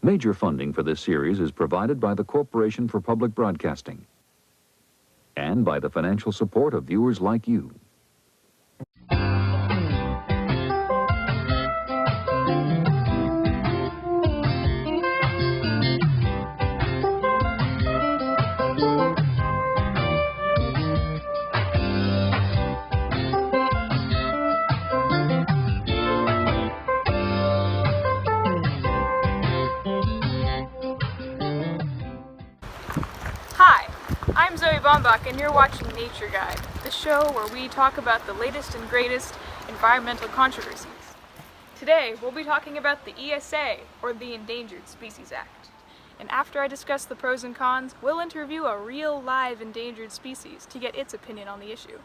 Major funding for this series is provided by the Corporation for Public Broadcasting and by the financial support of viewers like you. Hi, I'm Zoë Baumbach and you're watching Nature Guide, the show where we talk about the latest and greatest environmental controversies. Today, we'll be talking about the ESA, or the Endangered Species Act. And after I discuss the pros and cons, we'll interview a real live endangered species to get its opinion on the issue.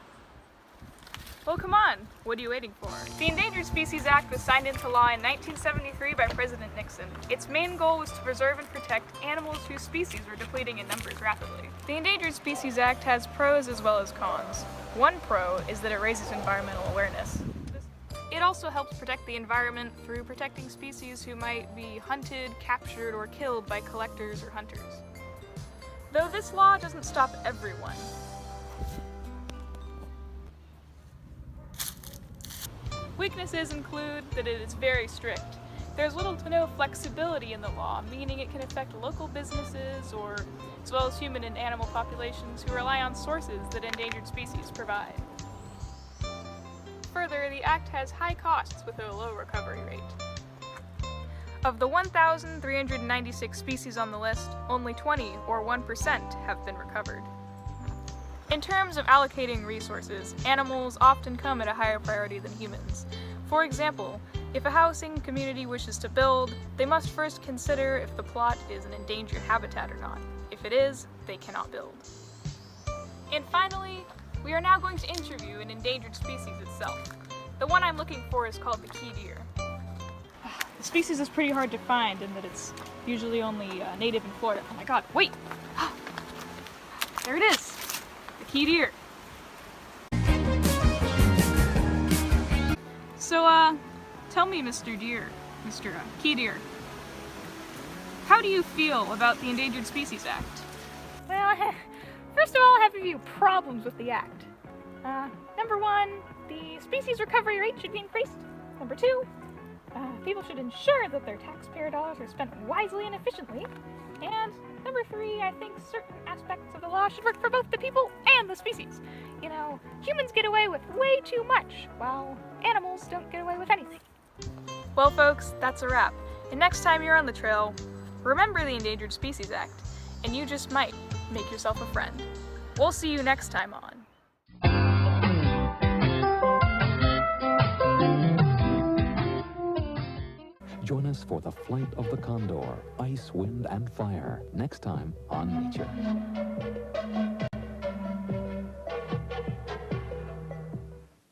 Well, come on, what are you waiting for? The Endangered Species Act was signed into law in 1973 by President Nixon. Its main goal was to preserve and protect animals whose species were depleting in numbers rapidly. The Endangered Species Act has pros as well as cons. One pro is that it raises environmental awareness. It also helps protect the environment through protecting species who might be hunted, captured, or killed by collectors or hunters. Though this law doesn't stop everyone. Weaknesses include that it is very strict. There's little to no flexibility in the law, meaning it can affect local businesses as well as human and animal populations who rely on sources that endangered species provide. Further, the Act has high costs with a low recovery rate. Of the 1,396 species on the list, only 20 or 1% have been recovered. In terms of allocating resources, animals often come at a higher priority than humans. For example, if a housing community wishes to build, they must first consider if the plot is an endangered habitat or not. If it is, they cannot build. And finally, we are now going to interview an endangered species itself. The one I'm looking for is called the key deer. The species is pretty hard to find in that it's usually only native in Florida. Oh my god, wait! There it is! Key deer. So, tell me, Mr. Deer, Mr. Key Deer, how do you feel about the Endangered Species Act? Well, first of all, I have a few problems with the act. Number one, the species recovery rate should be increased. Number two, people should ensure that their taxpayer dollars are spent wisely and efficiently. And number three, I think certain aspects of the law should work for both the people and the species. You know, humans get away with way too much, while animals don't get away with anything. Well, folks, that's a wrap. And next time you're on the trail, remember the Endangered Species Act, and you just might make yourself a friend. We'll see you next time on Join us for the flight of the condor, ice, wind, and fire, next time on Nature.